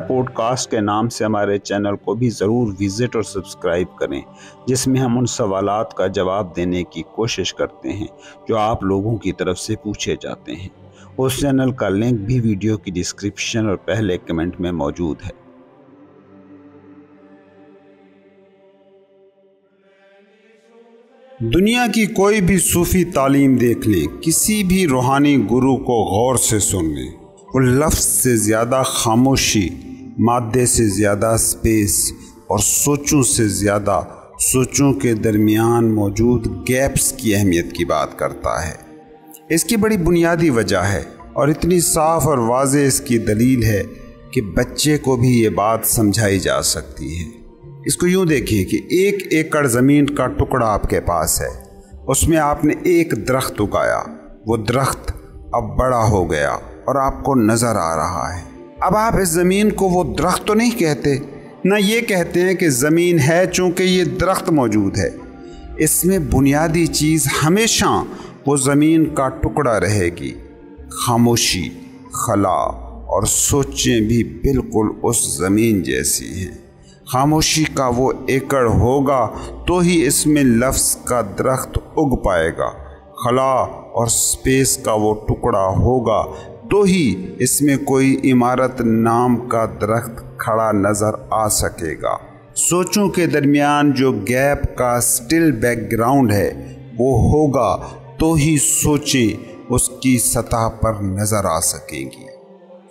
Pod cost کے نام سے ہمارے چینل کو بھی ضرور وزٹ اور سبسکرائب کریں، جس میں ہم ان سوالات کا جواب دینے کی کوشش کرتے ہیں جو آپ لوگوں کی طرف سے پوچھے جاتے ہیں۔ اس چینل کا لنک بھی ویڈیو کی ڈسکرپشن اور پہلے کمنٹ میں موجود ہے۔ دنیا کی کوئی بھی صوفی تعلیم دیکھ لیں، کسی بھی روحانی گرو کو غور سے سن لیں، وہ لفظ سے زیادہ خاموشی، مادے سے زیادہ سپیس اور سوچوں سے زیادہ سوچوں کے درمیان موجود گیپس کی اہمیت کی بات کرتا ہے۔ اس کی بڑی بنیادی وجہ ہے اور اتنی صاف اور واضح اس کی دلیل ہے کہ بچے کو بھی یہ بات سمجھائی جا سکتی ہے۔ اس کو یوں دیکھیں کہ 1 ایکڑ زمین کا ٹکڑا آپ کے پاس ہے، اس میں آپ نے ایک درخت اگایا، وہ درخت اب بڑا ہو گیا اور آپ کو نظر آ رہا ہے۔ اب آپ اس زمین کو وہ درخت تو نہیں کہتے، نہ یہ کہتے ہیں کہ زمین ہے چونکہ یہ درخت موجود ہے۔ اس میں بنیادی چیز ہمیشہ وہ زمین کا ٹکڑا رہے گی۔ خاموشی، خلا اور سوچیں بھی بالکل اس زمین جیسی ہیں۔ خاموشی کا وہ ایکڑ ہوگا تو ہی اس میں لفظ کا درخت اگ پائے گا، خلا اور سپیس کا وہ ٹکڑا ہوگا تو ہی اس میں کوئی عمارت نام کا درخت کھڑا نظر آ سکے گا۔ سوچوں کے درمیان جو گیپ کا سٹل بیک گراؤنڈ ہے وہ ہوگا تو ہی سوچیں اس کی سطح پر نظر آ سکیں گی۔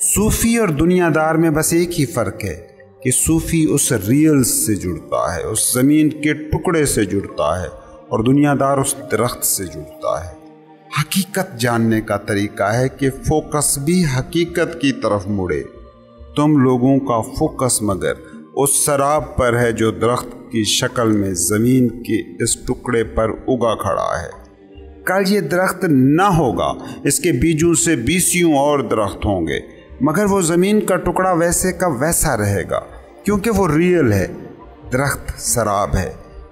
صوفی اور دنیا دار میں بس ایک ہی فرق ہے کہ صوفی اس ریل سے جڑتا ہے، اس زمین کے ٹکڑے سے جڑتا ہے، اور دنیا دار اس درخت سے جڑتا ہے۔ حقیقت جاننے کا طریقہ ہے کہ فوکس بھی حقیقت کی طرف مڑے۔ تم لوگوں کا فوکس مگر اس سراب پر ہے جو درخت کی شکل میں زمین کے اس ٹکڑے پر اگا کھڑا ہے۔ کل یہ درخت نہ ہوگا، اس کے بیجوں سے 20 اور درخت ہوں گے، مگر وہ زمین کا ٹکڑا ویسے کا ویسا رہے گا کیونکہ وہ ریئل ہے۔ درخت سراب ہے،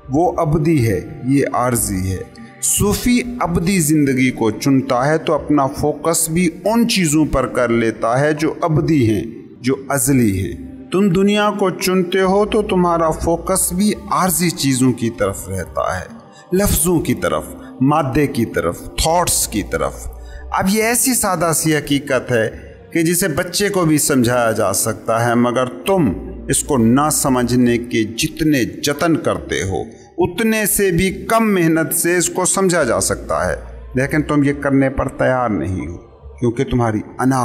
وہ ابدی ہے، یہ عارضی ہے۔ صوفی ابدی زندگی کو چنتا ہے تو اپنا فوکس بھی ان چیزوں پر کر لیتا ہے جو ابدی ہیں، جو ازلی ہیں۔ تم دنیا کو چنتے ہو تو تمہارا فوکس بھی عارضی چیزوں کی طرف رہتا ہے، لفظوں کی طرف، مادے کی طرف، تھاٹس کی طرف۔ اب یہ ایسی سادہ سی حقیقت ہے کہ جسے بچے کو بھی سمجھایا جا سکتا ہے، مگر تم اس کو نہ سمجھنے کے جتنے جتن کرتے ہو اتنے سے بھی کم محنت سے اس کو سمجھا جا سکتا ہے، لیکن تم یہ کرنے پر تیار نہیں ہو کیونکہ تمہاری انا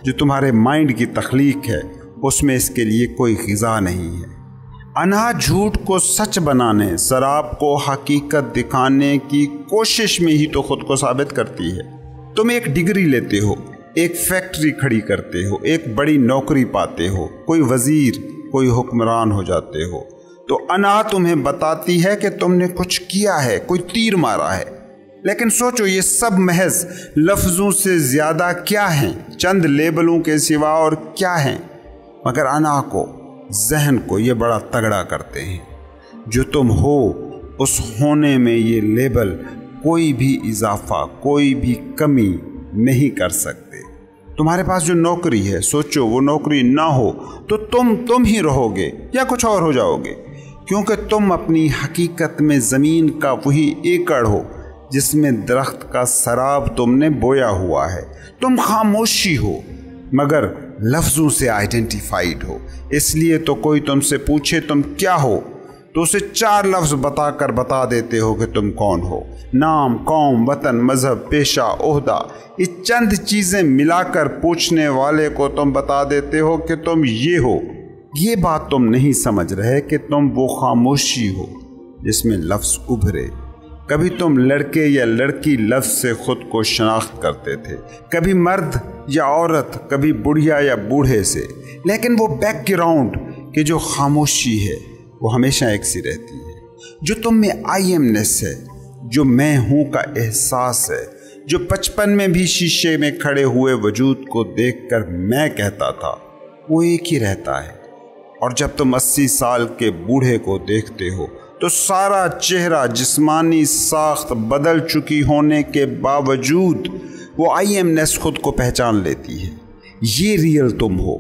جو تمہارے مائنڈ کی تخلیق ہے اس میں اس کے لیے کوئی غذا نہیں ہے۔ انا جھوٹ کو سچ بنانے، سراب کو حقیقت دکھانے کی کوشش میں ہی تو خود کو ثابت کرتی ہے۔ تم ایک ڈگری لیتے ہو، ایک فیکٹری کھڑی کرتے ہو، ایک بڑی نوکری پاتے ہو، کوئی وزیر، کوئی حکمران ہو جاتے ہو، تو انا تمہیں بتاتی ہے کہ تم نے کچھ کیا ہے، کوئی تیر مارا ہے۔ لیکن سوچو یہ سب محض لفظوں سے زیادہ کیا ہیں، چند لیبلوں کے سوا اور کیا ہیں، مگر انا کو، ذہن کو یہ بڑا تگڑا کرتے ہیں۔ جو تم ہو اس ہونے میں یہ لیبل کوئی بھی اضافہ، کوئی بھی کمی نہیں کر سکتے۔ تمہارے پاس جو نوکری ہے، سوچو وہ نوکری نہ ہو تو تم ہی رہو گے یا کچھ اور ہو جاؤ گے، کیونکہ تم اپنی حقیقت میں زمین کا وہی ایکڑ ہو جس میں درخت کا سراب تم نے بویا ہوا ہے۔ تم خاموشی ہو مگر لفظوں سے آئیڈینٹیفائیڈ ہو، اس لیے تو کوئی تم سے پوچھے تم کیا ہو تو اسے 4 لفظ بتا کر بتا دیتے ہو کہ تم کون ہو۔ نام، قوم، وطن، مذہب، پیشہ، عہدہ، یہ چند چیزیں ملا کر پوچھنے والے کو تم بتا دیتے ہو کہ تم یہ ہو۔ یہ بات تم نہیں سمجھ رہے کہ تم وہ خاموشی ہو جس میں لفظ ابھرے۔ کبھی تم لڑکے یا لڑکی لفظ سے خود کو شناخت کرتے تھے، کبھی مرد یا عورت، کبھی بڑھیا یا بوڑھے سے، لیکن وہ بیک گراؤنڈ کہ جو خاموشی ہے وہ ہمیشہ ایک سی رہتی ہے۔ جو تم میں آئی ایمنس ہے، جو میں ہوں کا احساس ہے، جو 55 میں بھی شیشے میں کھڑے ہوئے وجود کو دیکھ کر میں کہتا تھا، وہ ایک ہی رہتا ہے۔ اور جب تم 80 سال کے بوڑھے کو دیکھتے ہو تو سارا چہرہ جسمانی ساخت بدل چکی ہونے کے باوجود وہ آئی ایمنیس خود کو پہچان لیتی ہے۔ یہ ریئل تم ہو،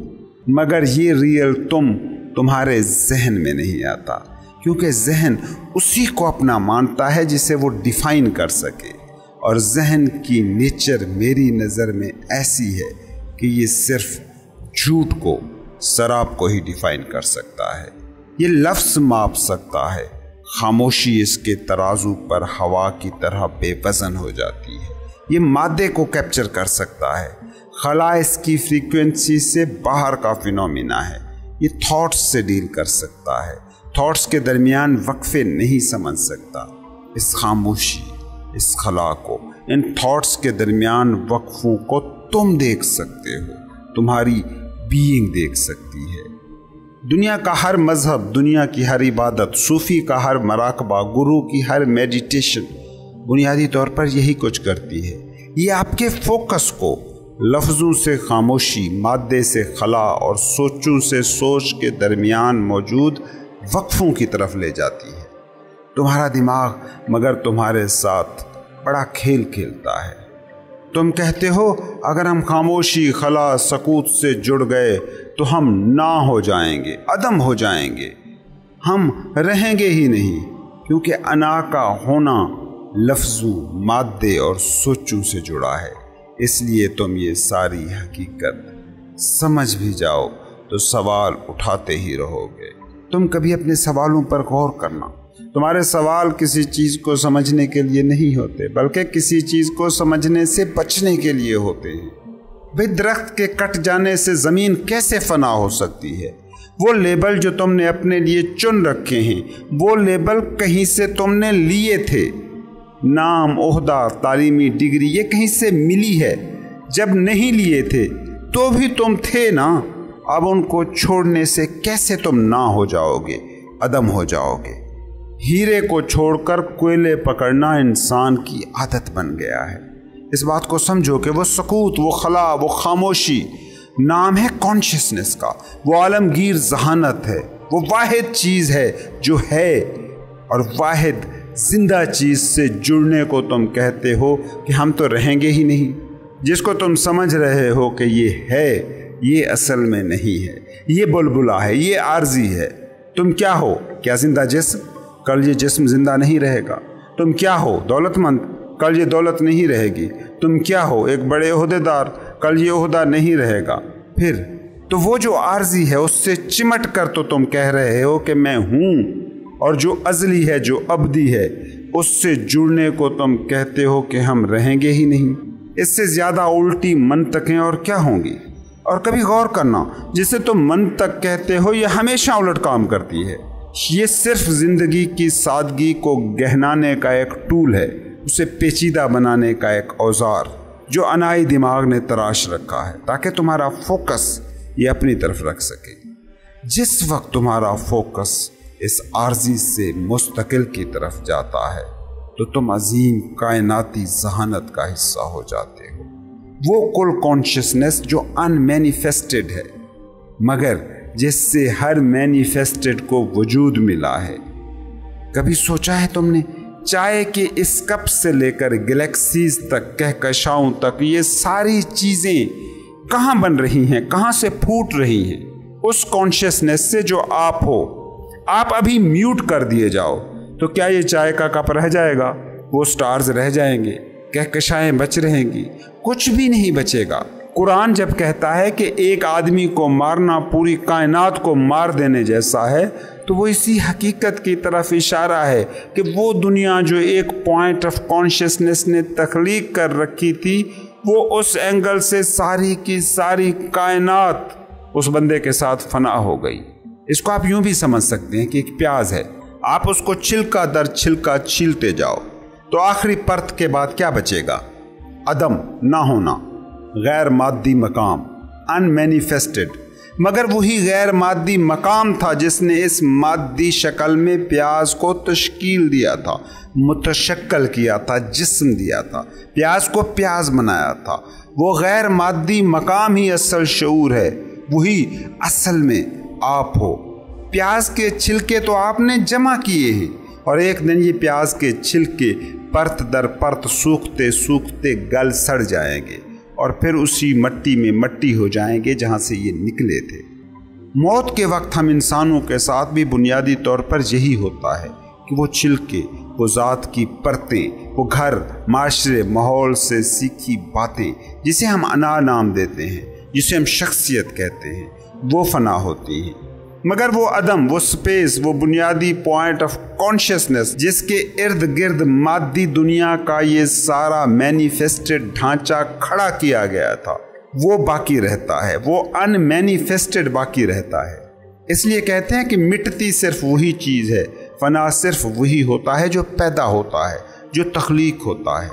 مگر یہ ریئل تمہارے ذہن میں نہیں آتا، کیونکہ ذہن اسی کو اپنا مانتا ہے جسے وہ ڈیفائن کر سکے، اور ذہن کی نیچر میری نظر میں ایسی ہے کہ یہ صرف جھوٹ کو، سراب کو ہی ڈیفائن کر سکتا ہے۔ یہ لفظ ماپ سکتا ہے، خاموشی اس کے ترازو پر ہوا کی طرح بے وزن ہو جاتی ہے۔ یہ مادے کو کیپچر کر سکتا ہے، خلا اس کی فریکوینسی سے باہر کا فینومینا ہے۔ یہ تھاٹس سے ڈیل کر سکتا ہے، تھاٹس کے درمیان وقفے نہیں سمجھ سکتا۔ اس خاموشی، اس خلا کو، ان تھاٹس کے درمیان وقفوں کو تم دیکھ سکتے ہو، تمہاری بینگ دیکھ سکتی ہے۔ دنیا کا ہر مذہب، دنیا کی ہر عبادت، صوفی کا ہر مراقبہ، گرو کی ہر میڈیٹیشن بنیادی طور پر یہی کچھ کرتی ہے۔ یہ آپ کے فوکس کو لفظوں سے خاموشی، مادے سے خلا اور سوچوں سے سوچ کے درمیان موجود وقفوں کی طرف لے جاتی ہے۔ تمہارا دماغ مگر تمہارے ساتھ بڑا کھیل کھیلتا ہے۔ تم کہتے ہو اگر ہم خاموشی، خلا، سکوت سے جڑ گئے تو ہم نہ ہو جائیں گے، عدم ہو جائیں گے، ہم رہیں گے ہی نہیں، کیونکہ انا کا ہونا لفظوں، مادے اور سوچوں سے جڑا ہے۔ اس لیے تم یہ ساری حقیقت سمجھ بھی جاؤ تو سوال اٹھاتے ہی رہو گے۔ تم کبھی اپنے سوالوں پر غور کرنا، تمہارے سوال کسی چیز کو سمجھنے کے لیے نہیں ہوتے، بلکہ کسی چیز کو سمجھنے سے بچنے کے لیے ہوتے ہیں۔ بھئی درخت کے کٹ جانے سے زمین کیسے فنا ہو سکتی ہے؟ وہ لیبل جو تم نے اپنے لیے چن رکھے ہیں، وہ لیبل کہیں سے تم نے لیے تھے۔ نام، عہدہ، تعلیمی ڈگری یہ کہیں سے ملی ہے۔ جب نہیں لیے تھے تو بھی تم تھے نا۔ اب ان کو چھوڑنے سے کیسے تم نہ ہو جاؤ گے، عدم ہو جاؤ گے۔ ہیرے کو چھوڑ کر کوئلے پکڑنا انسان کی عادت بن گیا ہے۔ اس بات کو سمجھو کہ وہ سکوت، وہ خلا، وہ خاموشی نام ہے کانشیسنس کا، وہ عالمگیر ذہانت ہے، وہ واحد چیز ہے جو ہے، اور واحد زندہ چیز سے جڑنے کو تم کہتے ہو کہ ہم تو رہیں گے ہی نہیں۔ جس کو تم سمجھ رہے ہو کہ یہ ہے، یہ اصل میں نہیں ہے، یہ بلبلا ہے، یہ عارضی ہے۔ تم کیا ہو؟ کیا زندہ جسم؟ کل یہ جسم زندہ نہیں رہے گا۔ تم کیا ہو؟ دولت مند؟ کل یہ دولت نہیں رہے گی۔ تم کیا ہو؟ ایک بڑے عہدے دار؟ کل یہ عہدہ نہیں رہے گا۔ پھر تو وہ جو عارضی ہے اس سے چمٹ کر تو تم کہہ رہے ہو کہ میں ہوں، اور جو ازلی ہے، جو ابدی ہے، اس سے جڑنے کو تم کہتے ہو کہ ہم رہیں گے ہی نہیں۔ اس سے زیادہ الٹی منطقیں اور کیا ہوں گی؟ اور کبھی غور کرنا، جسے تم منطق کہتے ہو یہ ہمیشہ الٹ کام کرتی ہے۔ یہ صرف زندگی کی سادگی کو گہنانے کا ایک ٹول ہے، اسے پیچیدہ بنانے کا ایک اوزار جو انائی دماغ نے تراش رکھا ہے تاکہ تمہارا فوکس یہ اپنی طرف رکھ سکے۔ جس وقت تمہارا فوکس اس عارضی سے مستقل کی طرف جاتا ہے تو تم عظیم کائناتی ذہانت کا حصہ ہو جاتے ہو، وہ کل کانشیسنس جو ان مینیفیسٹڈ ہے، مگر جس سے ہر مینیفیسٹڈ کو وجود ملا ہے۔ کبھی سوچا ہے تم نے چائے کے اس کپ سے لے کر گلیکسیز تک، کہکشاؤں تک، یہ ساری چیزیں کہاں بن رہی ہیں، کہاں سے پھوٹ رہی ہیں؟ اس کانشیسنس سے جو آپ ہو۔ آپ ابھی میوٹ کر دیے جاؤ تو کیا یہ چائے کا کپ رہ جائے گا؟ وہ سٹارز رہ جائیں گے، کہکشائیں بچ رہیں گی، کچھ بھی نہیں بچے گا۔ قرآن جب کہتا ہے کہ ایک آدمی کو مارنا پوری کائنات کو مار دینے جیسا ہے، تو وہ اسی حقیقت کی طرف اشارہ ہے کہ وہ دنیا جو ایک پوائنٹ آف کانشیسنس نے تخلیق کر رکھی تھی، وہ اس اینگل سے ساری کی ساری کائنات اس بندے کے ساتھ فنا ہو گئی۔ اس کو آپ یوں بھی سمجھ سکتے ہیں کہ ایک پیاز ہے، آپ اس کو چھلکا در چھلکا چھیلتے جاؤ تو آخری پرت کے بعد کیا بچے گا؟ عدم، نہ ہونا، غیر مادی مقام، ان مینیفیسٹڈ۔ مگر وہی غیر مادی مقام تھا جس نے اس مادی شکل میں پیاز کو تشکیل دیا تھا، متشکل کیا تھا، جسم دیا تھا، پیاز کو پیاز بنایا تھا۔ وہ غیر مادی مقام ہی اصل شعور ہے، وہی اصل میں آپ ہو۔ پیاز کے چھلکے تو آپ نے جمع کیے ہیں، اور ایک دن یہ پیاز کے چھلکے پرت در پرت سوکھتے سوکھتے گل سڑ جائیں گے اور پھر اسی مٹی میں مٹی ہو جائیں گے جہاں سے یہ نکلے تھے۔ موت کے وقت ہم انسانوں کے ساتھ بھی بنیادی طور پر یہی ہوتا ہے کہ وہ چھلکے، وہ ذات کی پرتیں، وہ گھر، معاشرے، ماحول سے سیکھی باتیں جسے ہم انا نام دیتے ہیں، جسے ہم شخصیت کہتے ہیں، وہ فنا ہوتی ہیں۔ مگر وہ عدم، وہ سپیس، وہ بنیادی پوائنٹ آف کانشیسنس جس کے ارد گرد مادی دنیا کا یہ سارا مینیفیسٹڈ ڈھانچہ کھڑا کیا گیا تھا، وہ باقی رہتا ہے، وہ ان مینیفیسٹڈ باقی رہتا ہے۔ اس لیے کہتے ہیں کہ مٹتی صرف وہی چیز ہے، فنا صرف وہی ہوتا ہے جو پیدا ہوتا ہے، جو تخلیق ہوتا ہے۔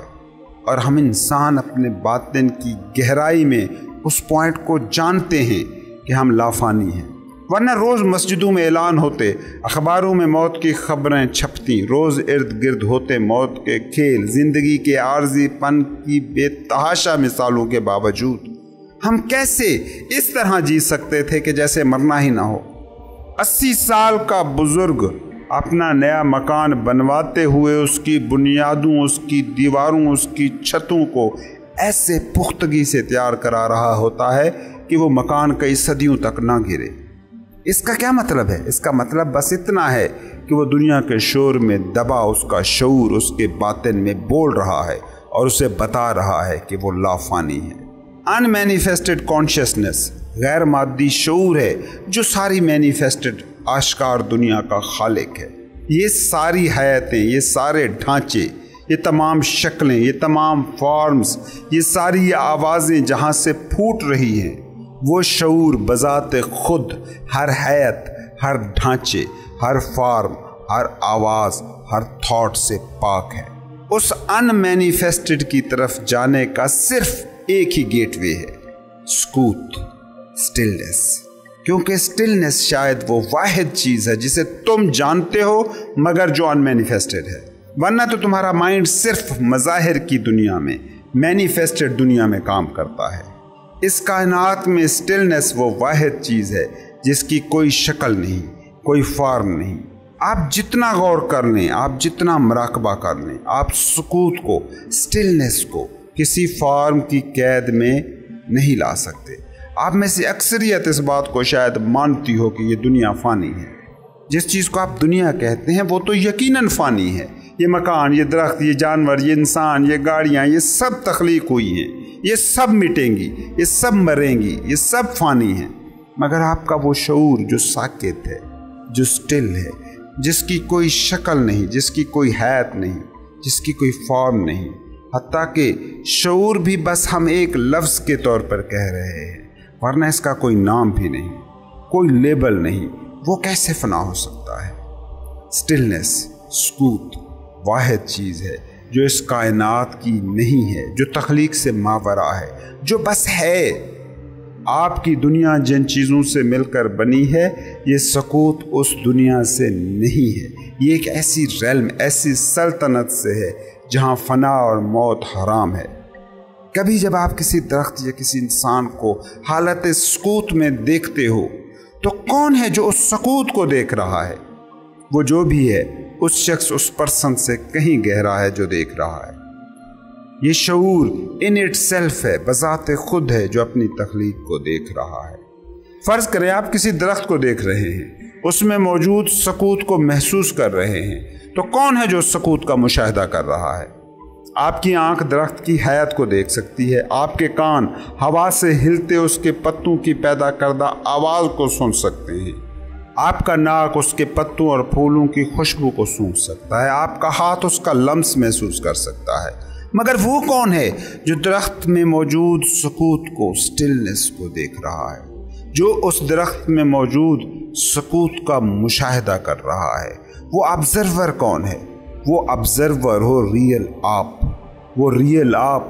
اور ہم انسان اپنے باطن کی گہرائی میں اس پوائنٹ کو جانتے ہیں کہ ہم لافانی ہیں، ورنہ روز مسجدوں میں اعلان ہوتے، اخباروں میں موت کی خبریں چھپتی، روز ارد گرد ہوتے موت کے کھیل، زندگی کے عارضی پن کی بے تحاشا مثالوں کے باوجود ہم کیسے اس طرح جی سکتے تھے کہ جیسے مرنا ہی نہ ہو؟ 80 سال کا بزرگ اپنا نیا مکان بنواتے ہوئے اس کی بنیادوں، اس کی دیواروں، اس کی چھتوں کو ایسے پختگی سے تیار کرا رہا ہوتا ہے کہ وہ مکان کئی صدیوں تک نہ گرے۔ اس کا کیا مطلب ہے؟ اس کا مطلب بس اتنا ہے کہ وہ دنیا کے شور میں دبا اس کا شعور اس کے باطن میں بول رہا ہے اور اسے بتا رہا ہے کہ وہ لافانی ہے۔ ان مینیفیسٹڈ کانشیسنس غیر مادی شعور ہے جو ساری مینیفیسٹڈ آشکار دنیا کا خالق ہے۔ یہ ساری حیاتیں، یہ سارے ڈھانچے، یہ تمام شکلیں، یہ تمام فارمز، یہ ساری آوازیں جہاں سے پھوٹ رہی ہیں، وہ شعور بذات خود ہر حیات، ہر ڈھانچے، ہر فارم، ہر آواز، ہر تھاٹ سے پاک ہے۔ اس ان مینیفیسٹڈ کی طرف جانے کا صرف ایک ہی گیٹ وے ہے، سکوت، سٹلنس۔ کیونکہ سٹلنس شاید وہ واحد چیز ہے جسے تم جانتے ہو مگر جو ان مینیفیسٹڈ ہے، ورنہ تو تمہارا مائنڈ صرف مظاہر کی دنیا میں، مینیفیسٹڈ دنیا میں کام کرتا ہے۔ اس کائنات میں سٹلنس وہ واحد چیز ہے جس کی کوئی شکل نہیں، کوئی فارم نہیں۔ آپ جتنا غور کر لیں، آپ جتنا مراقبہ کر لیں، آپ سکوت کو، سٹلنس کو کسی فارم کی قید میں نہیں لا سکتے۔ آپ میں سے اکثریت اس بات کو شاید مانتی ہو کہ یہ دنیا فانی ہے۔ جس چیز کو آپ دنیا کہتے ہیں وہ تو یقیناً فانی ہے۔ یہ مکان، یہ درخت، یہ جانور، یہ انسان، یہ گاڑیاں، یہ سب تخلیق ہوئی ہیں، یہ سب مٹیں گی، یہ سب مریں گی، یہ سب فانی ہیں۔ مگر آپ کا وہ شعور جو ساکت ہے، جو سٹل ہے، جس کی کوئی شکل نہیں، جس کی کوئی حیات نہیں، جس کی کوئی فارم نہیں، حتیٰ کہ شعور بھی بس ہم ایک لفظ کے طور پر کہہ رہے ہیں، ورنہ اس کا کوئی نام بھی نہیں، کوئی لیبل نہیں، وہ کیسے فنا ہو سکتا ہے؟ سٹلنس، سکوت واحد چیز ہے جو اس کائنات کی نہیں ہے، جو تخلیق سے ماورا ہے، جو بس ہے۔ آپ کی دنیا جن چیزوں سے مل کر بنی ہے، یہ سکوت اس دنیا سے نہیں ہے۔ یہ ایک ایسی ریلم، ایسی سلطنت سے ہے جہاں فنا اور موت حرام ہے۔ کبھی جب آپ کسی درخت یا کسی انسان کو حالت سکوت میں دیکھتے ہو تو کون ہے جو اس سکوت کو دیکھ رہا ہے؟ وہ جو بھی ہے، اس شخص، اس پرسن سے کہیں گہرا ہے جو دیکھ رہا ہے۔ یہ شعور ان اٹ سیلف ہے، بذات خود ہے جو اپنی تخلیق کو دیکھ رہا ہے۔ فرض کریں آپ کسی درخت کو دیکھ رہے ہیں، اس میں موجود سکوت کو محسوس کر رہے ہیں، تو کون ہے جو سکوت کا مشاہدہ کر رہا ہے؟ آپ کی آنکھ درخت کی حیات کو دیکھ سکتی ہے، آپ کے کان ہوا سے ہلتے اس کے پتوں کی پیدا کردہ آواز کو سن سکتے ہیں، آپ کا ناک اس کے پتوں اور پھولوں کی خوشبو کو سونگھ سکتا ہے، آپ کا ہاتھ اس کا لمس محسوس کر سکتا ہے۔ مگر وہ کون ہے جو درخت میں موجود سکوت کو، سٹلنس کو دیکھ رہا ہے، جو اس درخت میں موجود سکوت کا مشاہدہ کر رہا ہے؟ وہ آبزرور کون ہے؟ وہ آبزرور ہو ریئل آپ، وہ ریئل آپ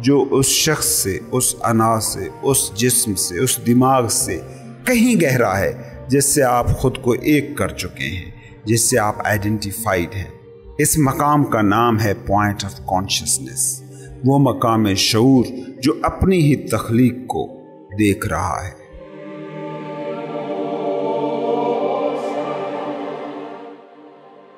جو اس شخص سے، اس انا سے، اس جسم سے، اس دماغ سے کہیں گہرا ہے، جس سے آپ خود کو ایک کر چکے ہیں، جس سے آپ آئیڈینٹیفائڈ ہیں۔ اس مقام کا نام ہے پوائنٹ آف کانشیسنس، وہ مقام شعور جو اپنی ہی تخلیق کو دیکھ رہا ہے۔